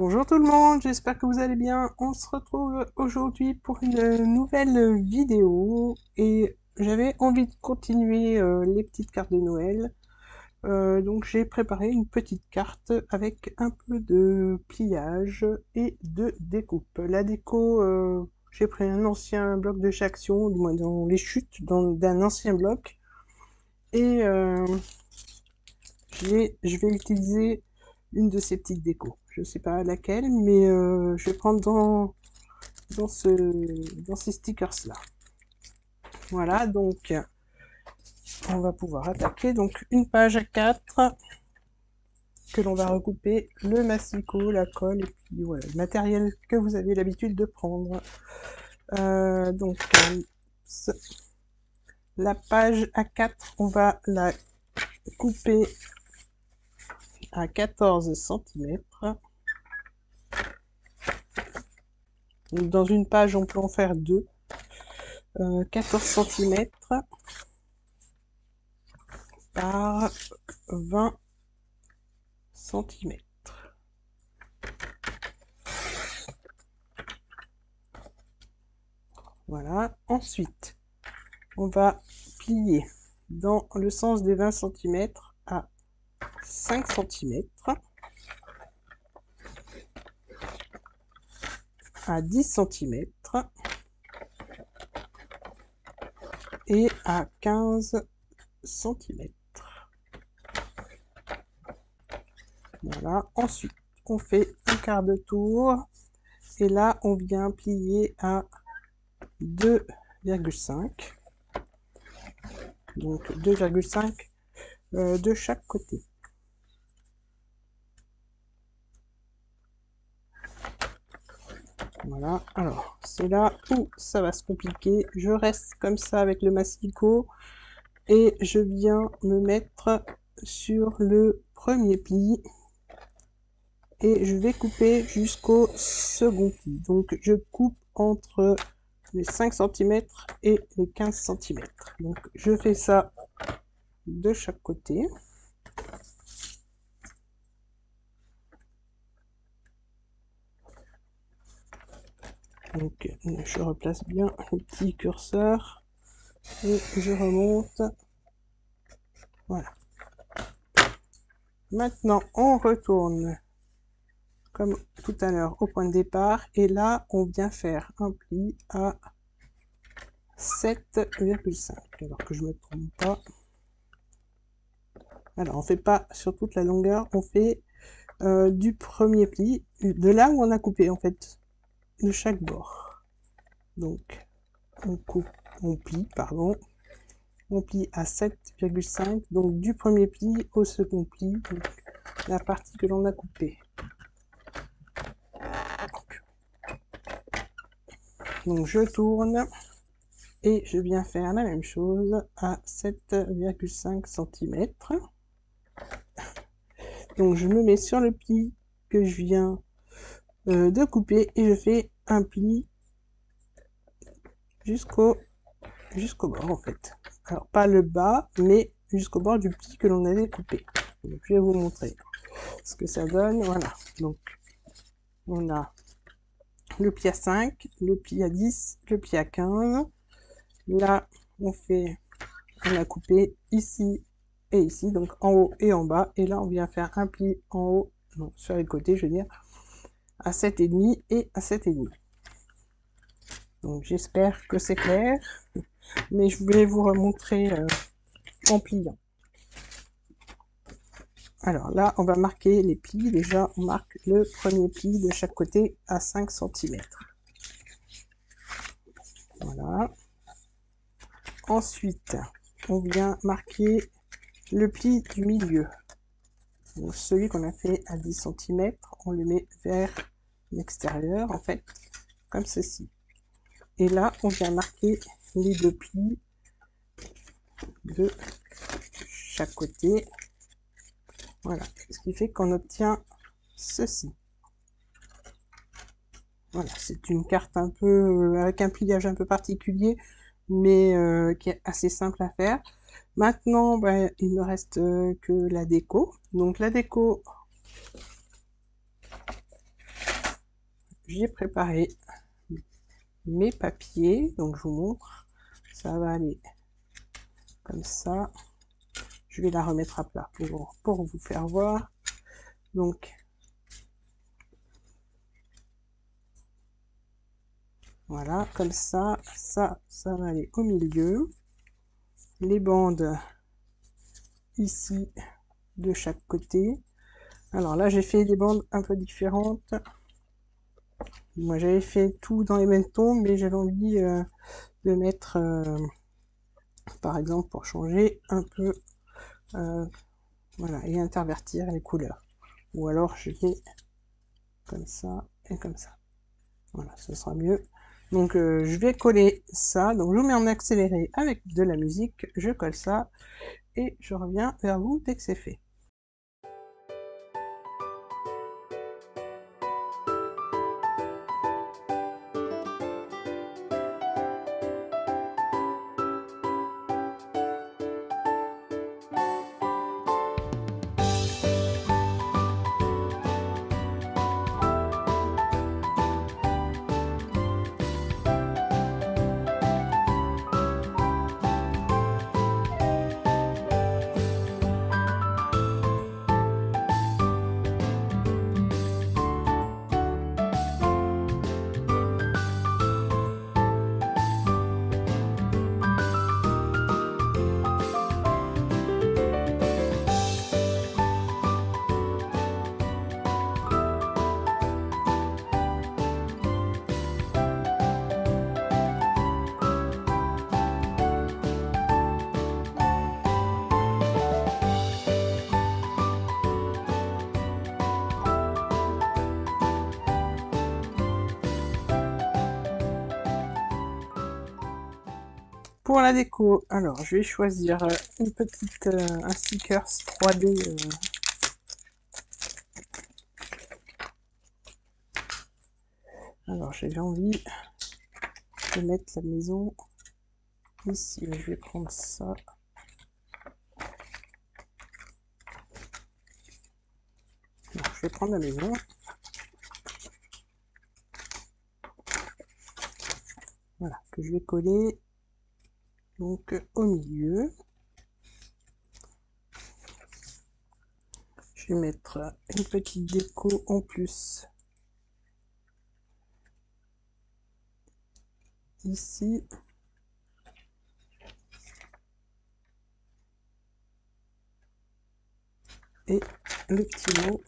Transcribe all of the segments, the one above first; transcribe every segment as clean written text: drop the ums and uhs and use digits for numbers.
Bonjour tout le monde, j'espère que vous allez bien. On se retrouve aujourd'hui pour une nouvelle vidéo et j'avais envie de continuer les petites cartes de Noël. Donc j'ai préparé une petite carte avec un peu de pliage et de découpe. La déco, j'ai pris un ancien bloc de chez Action, du moins dans les chutes d'un ancien bloc. Et je vais utiliser une de ces petites décos. Je sais pas laquelle, mais je vais prendre dans ces stickers-là. Voilà, donc on va pouvoir attaquer. Donc une page à 4 que l'on va recouper, le massicot, la colle, et puis voilà, le matériel que vous avez l'habitude de prendre. Donc la page A4, on va la couper à 14 cm. Donc dans une page, on peut en faire deux. 14 cm par 20 cm. Voilà. Ensuite, on va plier dans le sens des 20 cm à 5 cm, à 10 cm et à 15 cm. Voilà. Ensuite, on fait un quart de tour et là, on vient plier à 2,5. Donc 2,5 de chaque côté. Voilà, alors c'est là où ça va se compliquer. Je reste comme ça avec le masticot et je viens me mettre sur le premier pli et je vais couper jusqu'au second pli. Donc je coupe entre les 5 cm et les 15 cm. Donc je fais ça de chaque côté. Donc je replace bien le petit curseur et je remonte. Voilà. Maintenant on retourne comme tout à l'heure au point de départ et là on vient faire un pli à 7,5 alors que je me trompe pas. Alors on fait pas sur toute la longueur, on fait du premier pli, de là où on a coupé en fait, de chaque bord. Donc on coupe, on plie, pardon, on plie à 7,5, donc du premier pli au second pli, donc la partie que l'on a coupée. Donc je tourne et je viens faire la même chose à 7,5 cm. Donc je me mets sur le pli que je viens de couper et je fais un pli jusqu'au bord en fait. Alors pas le bas, mais jusqu'au bord du pli que l'on avait coupé. Donc, je vais vous montrer ce que ça donne. Voilà, donc on a le pli à 5, le pli à 10, le pli à 15. Là, on a coupé ici et ici, donc en haut et en bas. Et là, on vient faire un pli en haut, non, sur les côtés, je veux dire, à 7,5 et à 7,5. Donc j'espère que c'est clair, mais je voulais vous remontrer en pliant. Alors là, on va marquer les plis. Déjà, on marque le premier pli de chaque côté à 5 cm. Voilà. Ensuite, on vient marquer le pli du milieu. Donc, celui qu'on a fait à 10 cm, on le met vers l'extérieur, en fait, comme ceci. Et là, on vient marquer les deux plis de chaque côté. Voilà, ce qui fait qu'on obtient ceci. Voilà, c'est une carte un peu avec un pliage un peu particulier, mais qui est assez simple à faire. Maintenant, ben, il me reste que la déco. Donc la déco, j'ai préparé mes papiers, donc je vous montre, ça va aller comme ça. Je vais la remettre à plat pour vous faire voir. Donc, voilà, comme ça va aller au milieu. Les bandes ici de chaque côté. Alors là, j'ai fait des bandes un peu différentes. Moi, j'avais fait tout dans les mêmes tons, mais j'avais envie de mettre, par exemple, pour changer un peu, voilà, et intervertir les couleurs. Ou alors, je vais comme ça et comme ça. Voilà, ce sera mieux. Donc, je vais coller ça. Donc, je vous mets en accéléré avec de la musique. Je colle ça et je reviens vers vous dès que c'est fait. Pour la déco, alors je vais choisir une petite un stickers 3D. Alors j'avais envie de mettre la maison ici. Je vais prendre ça. Non, je vais prendre la maison. Voilà, que je vais coller donc au milieu. Je vais mettre une petite déco en plus ici. Et le petit mot.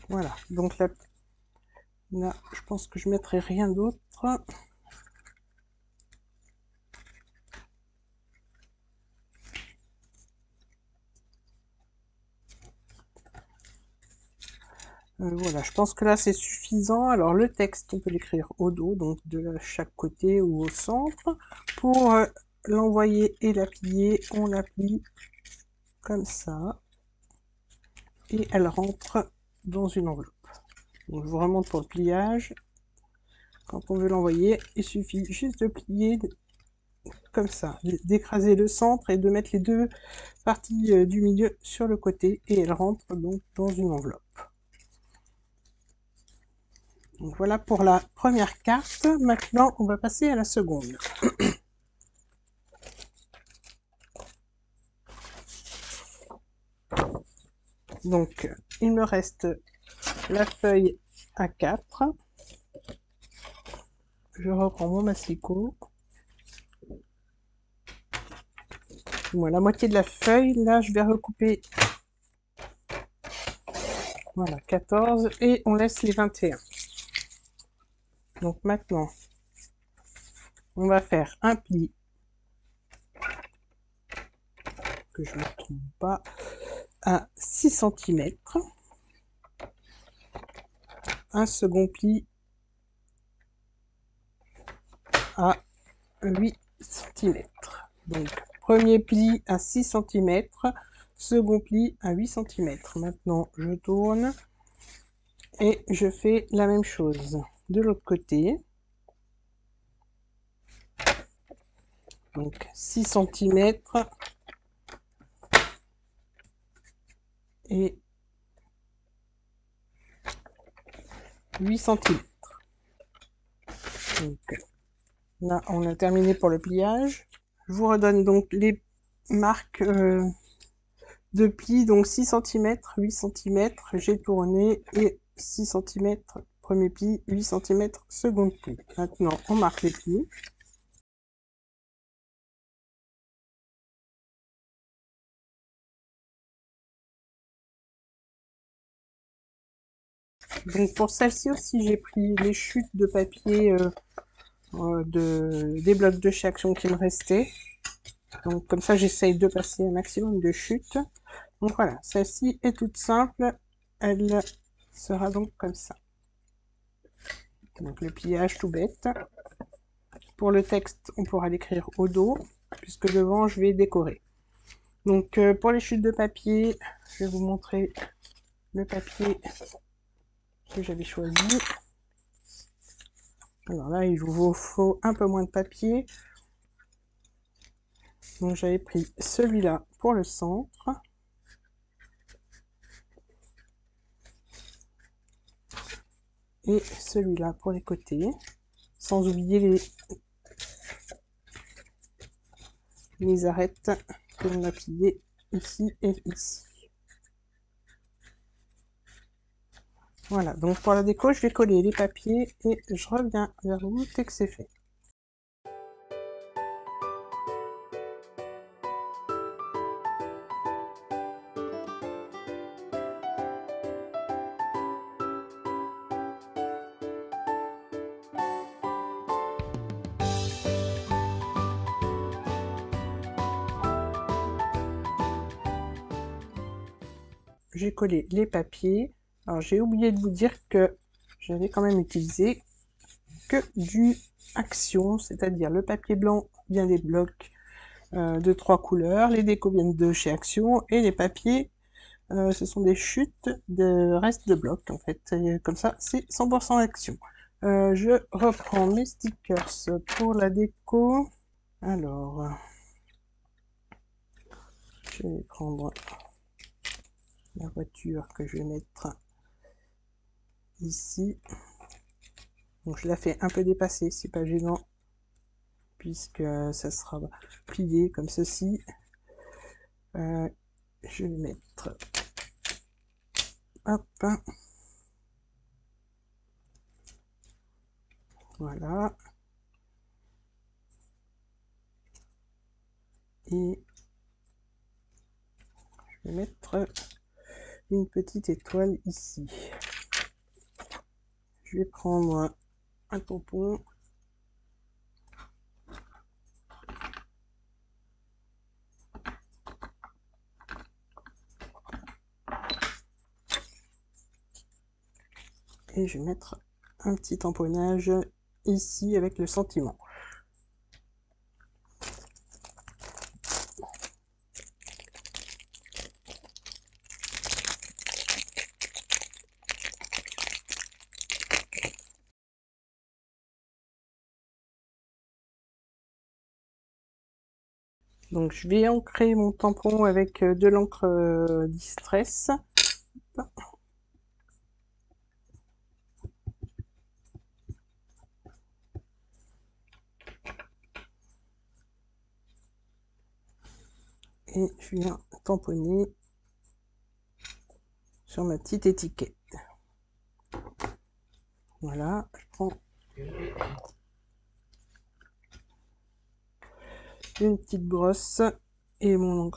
Voilà, donc là, je pense que je mettrai rien d'autre. Voilà, je pense que là c'est suffisant. Alors le texte, on peut l'écrire au dos, donc de chaque côté ou au centre. Pour l'envoyer et l'appuyer, on l'appuie comme ça. Et elle rentre dans une enveloppe. Donc je vous remonte pour le pliage. Quand on veut l'envoyer, il suffit juste de plier comme ça, d'écraser le centre et de mettre les deux parties du milieu sur le côté et elle rentre donc dans une enveloppe. Donc voilà pour la première carte. Maintenant, on va passer à la seconde. Donc, il me reste la feuille A4. Je reprends mon massicot. Voilà, la moitié de la feuille. Là, je vais recouper. Voilà, 14. Et on laisse les 21. Donc maintenant, on va faire un pli. Que je ne me trompe pas. À 6 cm. Un second pli à 8 cm. Donc, premier pli à 6 cm, second pli à 8 cm. Maintenant, je tourne et je fais la même chose de l'autre côté. Donc, 6 cm, et 8 cm. Donc, là, on a terminé pour le pliage. Je vous redonne donc les marques de pli, donc 6 cm, 8 cm, j'ai tourné, et 6 cm premier pli, 8 cm second pli. Maintenant, on marque les plis. Donc pour celle-ci aussi, j'ai pris les chutes de papier des blocs de chez Action qui me restaient. Donc comme ça, j'essaye de passer un maximum de chutes. Donc voilà, celle-ci est toute simple. Elle sera donc comme ça. Donc le pliage tout bête. Pour le texte, on pourra l'écrire au dos, puisque devant, je vais décorer. Donc pour les chutes de papier, je vais vous montrer le papier que j'avais choisi. Alors là, il vous faut un peu moins de papier. Donc j'avais pris celui-là pour le centre. Et celui-là pour les côtés. Sans oublier les arêtes que l'on a pliées ici et ici. Voilà, donc pour la déco, je vais coller les papiers et je reviens vers vous dès que c'est fait. J'ai collé les papiers. Alors j'ai oublié de vous dire que j'avais quand même utilisé que du Action, c'est-à-dire le papier blanc vient des blocs de 3 couleurs, les décos viennent de chez Action, et les papiers, ce sont des chutes de restes de blocs en fait. Et comme ça, c'est 100% Action. Je reprends mes stickers pour la déco. Alors, je vais prendre la voiture que je vais mettre ici. Donc je la fais un peu dépasser, c'est pas gênant, puisque ça sera plié comme ceci. Je vais mettre, hop, voilà, et je vais mettre une petite étoile ici. Je vais prendre un tampon. Et je vais mettre un petit tamponnage ici avec le sentiment. Donc je vais ancrer mon tampon avec de l'encre Distress. Et je viens tamponner sur ma petite étiquette. Voilà, je prends une petite brosse et mon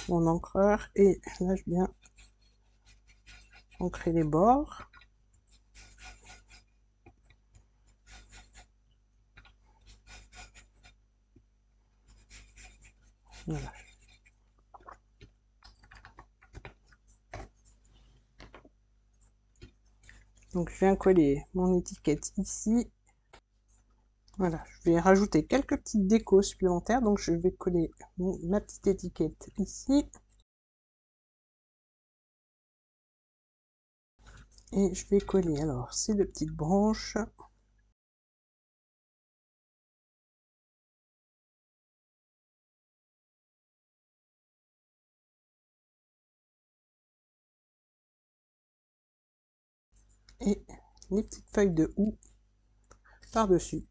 encreur, et là je viens ancrer les bords. Voilà. Donc je viens coller mon étiquette ici. Voilà, je vais rajouter quelques petites décos supplémentaires. Donc je vais coller ma petite étiquette ici. Et je vais coller alors ces deux petites branches. et les petites feuilles de houx par-dessus.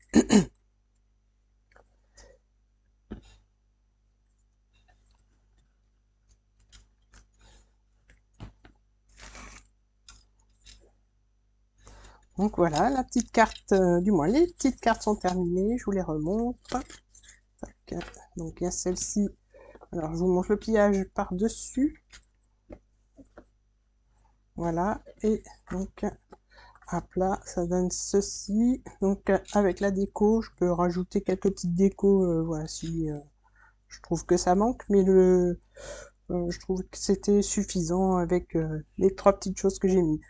Donc voilà, la petite carte, du moins les petites cartes sont terminées, je vous les remontre. Tac. Donc il y a celle-ci, alors je vous montre le pliage par-dessus. Voilà, et donc à plat, ça donne ceci. Donc avec la déco, je peux rajouter quelques petites décos, voilà, si je trouve que ça manque, mais je trouve que c'était suffisant avec les 3 petites choses que j'ai mis.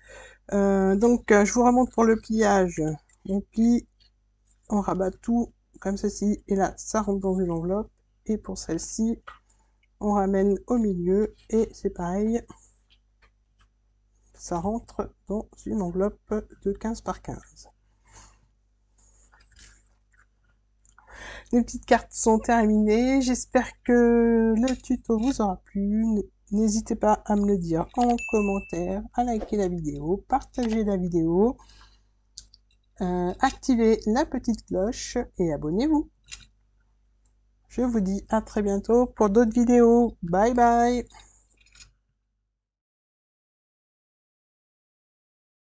Donc je vous remonte pour le pliage. On plie, on rabat tout comme ceci, et là ça rentre dans une enveloppe. Et pour celle-ci, on ramène au milieu, et c'est pareil, ça rentre dans une enveloppe de 15 par 15. Les petites cartes sont terminées. J'espère que le tuto vous aura plu. N'hésitez pas à me le dire en commentaire, à liker la vidéo, partager la vidéo, activez la petite cloche et abonnez-vous. Je vous dis à très bientôt pour d'autres vidéos. Bye bye!